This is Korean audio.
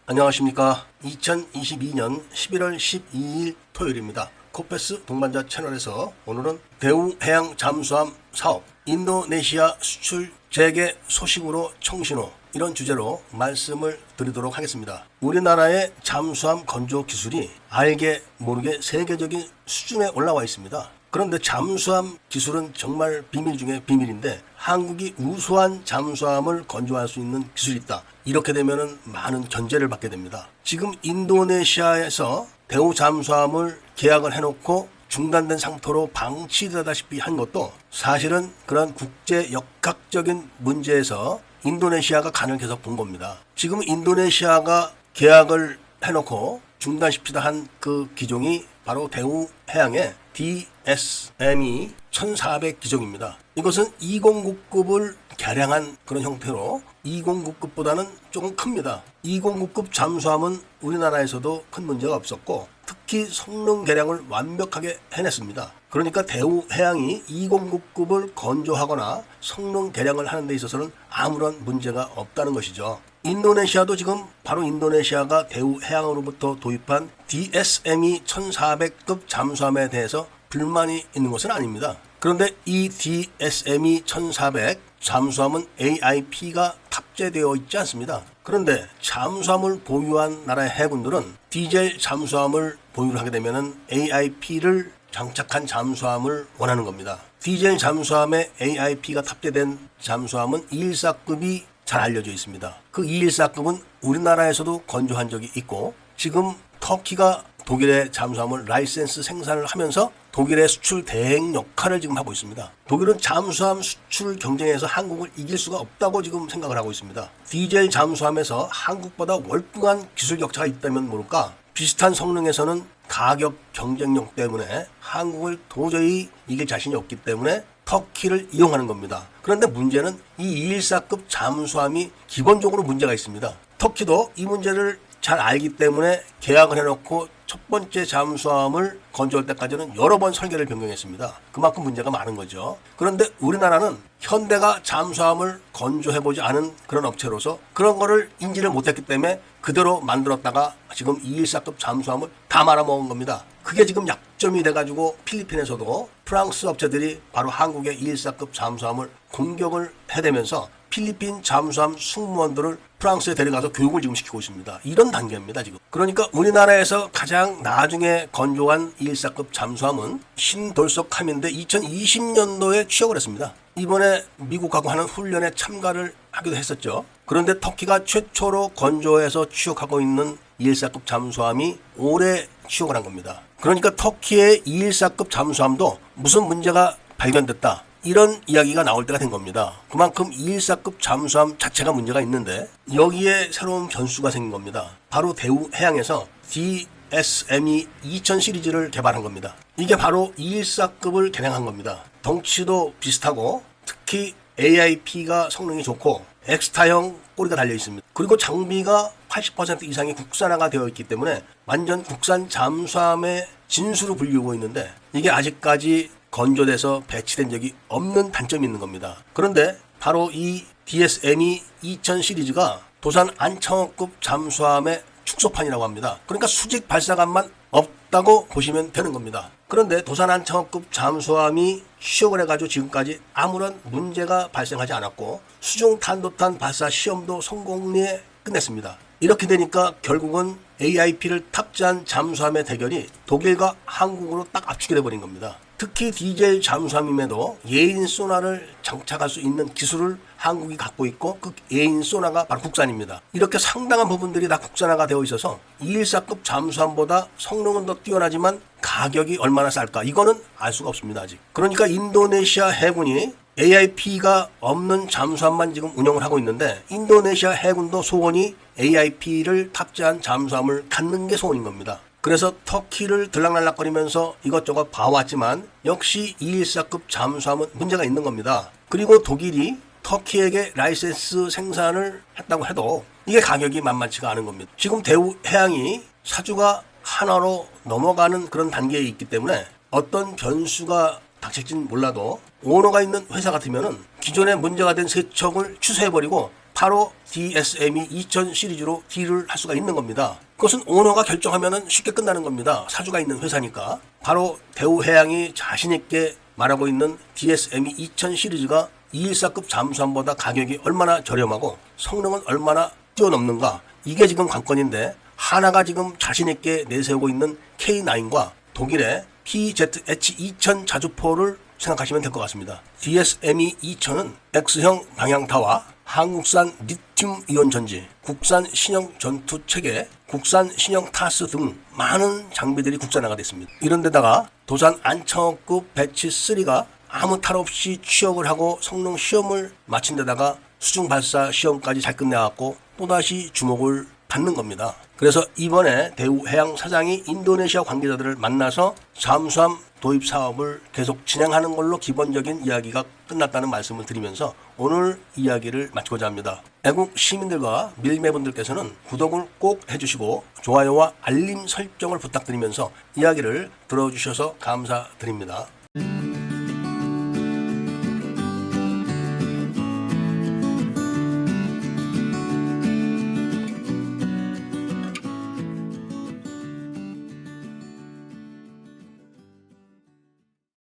안녕하십니까. 2022년 11월 12일 토요일입니다. 코페스 동반자 채널에서 오늘은 대우 해양 잠수함 사업 인도네시아 수출 재개 소식으로 청신호 이런 주제로 말씀을 드리도록 하겠습니다. 우리나라의 잠수함 건조 기술이 알게 모르게 세계적인 수준에 올라와 있습니다. 그런데 잠수함 기술은 정말 비밀 중에 비밀인데 한국이 우수한 잠수함을 건조할 수 있는 기술이 있다. 이렇게 되면은 많은 견제를 받게 됩니다. 지금 인도네시아에서 대우 잠수함을 계약을 해놓고 중단된 상태로 방치되다시피 한 것도 사실은 그런 국제 역학적인 문제에서 인도네시아가 간을 계속 본 겁니다. 지금 인도네시아가 계약을 해놓고 중단시키다 한 그 기종이 바로 대우 해양의 DSME 1400 기종입니다. 이것은 209급을 개량한 그런 형태로 209급보다는 조금 큽니다. 209급 잠수함은 우리나라에서도 큰 문제가 없었고 특히 성능 개량을 완벽하게 해냈습니다. 그러니까 대우 해양이 209급을 건조하거나 성능 개량을 하는 데 있어서는 아무런 문제가 없다는 것이죠. 인도네시아도 지금 바로 인도네시아가 대우 해양으로부터 도입한 DSME 1400급 잠수함에 대해서 불만이 있는 것은 아닙니다. 그런데 이 DSME 1400 잠수함은 AIP가 탑재되어 있지 않습니다. 그런데 잠수함을 보유한 나라의 해군들은 디젤 잠수함을 보유를 하게 되면 AIP를 장착한 잠수함을 원하는 겁니다. 디젤 잠수함에 AIP가 탑재된 잠수함은 214급이 잘 알려져 있습니다. 그 214급은 우리나라에서도 건조한 적이 있고 지금 터키가 독일의 잠수함을 라이센스 생산을 하면서 독일의 수출 대행 역할을 지금 하고 있습니다. 독일은 잠수함 수출 경쟁에서 한국을 이길 수가 없다고 지금 생각을 하고 있습니다. 디젤 잠수함에서 한국보다 월등한 기술 격차가 있다면 모를까 비슷한 성능에서는 가격 경쟁력 때문에 한국을 도저히 이길 자신이 없기 때문에 터키를 이용하는 겁니다. 그런데 문제는 이 214급 잠수함이 기본적으로 문제가 있습니다. 터키도 이 문제를 잘 알기 때문에 계약을 해놓고 첫 번째 잠수함을 건조할 때까지는 여러 번 설계를 변경했습니다. 그만큼 문제가 많은 거죠. 그런데 우리나라는 현대가 잠수함을 건조해보지 않은 그런 업체로서 그런 거를 인지를 못했기 때문에 그대로 만들었다가 지금 214급 잠수함을 다 말아먹은 겁니다. 그게 지금 약점이 돼가지고 필리핀에서도 프랑스 업체들이 바로 한국의 214급 잠수함을 공격을 해대면서 필리핀 잠수함 승무원들을 프랑스에 데려가서 교육을 지금 시키고 있습니다. 이런 단계입니다, 지금. 그러니까 우리나라에서 가장 나중에 건조한 214급 잠수함은 신돌석함인데 2020년도에 취역을 했습니다. 이번에 미국하고 하는 훈련에 참가를 하기도 했었죠. 그런데 터키가 최초로 건조해서 취역하고 있는 214급 잠수함이 올해 취역을 한 겁니다. 그러니까 터키의 214급 잠수함도 무슨 문제가 발견됐다. 이런 이야기가 나올 때가 된 겁니다. 그만큼 214급 잠수함 자체가 문제가 있는데 여기에 새로운 변수가 생긴 겁니다. 바로 대우 해양에서 DSME 2000 시리즈를 개발한 겁니다. 이게 바로 214급을 개량한 겁니다. 덩치도 비슷하고 특히 AIP가 성능이 좋고 엑스타형 꼬리가 달려 있습니다. 그리고 장비가 80% 이상이 국산화가 되어 있기 때문에 완전 국산 잠수함의 진수로 불리고 있는데 이게 아직까지 건조돼서 배치된 적이 없는 단점이 있는 겁니다. 그런데 바로 이 DSME 2000 시리즈가 도산 안창호급 잠수함의 축소판이라고 합니다. 그러니까 수직 발사관만 없다고 보시면 되는 겁니다. 그런데 도산 안창호급 잠수함이 취역을 해가지고 지금까지 아무런 문제가 발생하지 않았고 수중 탄도탄 발사 시험도 성공리에 끝냈습니다. 이렇게 되니까 결국은 AIP를 탑재한 잠수함의 대결이 독일과 한국으로 딱 압축이 돼버린 겁니다. 특히 디젤 잠수함임에도 예인 소나를 장착할 수 있는 기술을 한국이 갖고 있고 그 예인 소나가 바로 국산입니다. 이렇게 상당한 부분들이 다 국산화가 되어 있어서 214급 잠수함보다 성능은 더 뛰어나지만 가격이 얼마나 쌀까 이거는 알 수가 없습니다. 아직. 그러니까 인도네시아 해군이 AIP가 없는 잠수함만 지금 운영을 하고 있는데 인도네시아 해군도 소원이 AIP를 탑재한 잠수함을 갖는 게 소원인 겁니다. 그래서 터키를 들락날락거리면서 이것저것 봐왔지만 역시 214급 잠수함은 문제가 있는 겁니다. 그리고 독일이 터키에게 라이센스 생산을 했다고 해도 이게 가격이 만만치가 않은 겁니다. 지금 대우 해양이 사주가 하나로 넘어가는 그런 단계에 있기 때문에 어떤 변수가 닥칠진 몰라도 오너가 있는 회사 같으면은 기존에 문제가 된 세척을 취소해버리고 바로 DSM이 2000 시리즈로 딜을 할 수가 있는 겁니다. 그것은 오너가 결정하면 쉽게 끝나는 겁니다. 사주가 있는 회사니까. 바로 대우해양이 자신있게 말하고 있는 DSM이 2000 시리즈가 214급 잠수함보다 가격이 얼마나 저렴하고 성능은 얼마나 뛰어넘는가, 이게 지금 관건인데, 하나가 지금 자신있게 내세우고 있는 K9과 독일의 PZH-2000 자주포를 생각하시면 될 것 같습니다. DSME 2000은 X형 방향타와 한국산 리튬 이온 전지, 국산 신형 전투 체계, 국산 신형 타스 등 많은 장비들이 국산화가 됐습니다. 이런 데다가 도산 안창호급 배치 3가 아무 탈 없이 취역을 하고 성능 시험을 마친 데다가 수중 발사 시험까지 잘 끝내갖고 또다시 주목을 받는 겁니다. 그래서 이번에 대우해양 사장이 인도네시아 관계자들을 만나서 잠수함 도입 사업을 계속 진행하는 걸로 기본적인 이야기가 끝났다는 말씀을 드리면서 오늘 이야기를 마치고자 합니다. 애국 시민들과 밀매분들께서는 구독을 꼭 해주시고 좋아요와 알림 설정을 부탁드리면서 이야기를 들어주셔서 감사드립니다.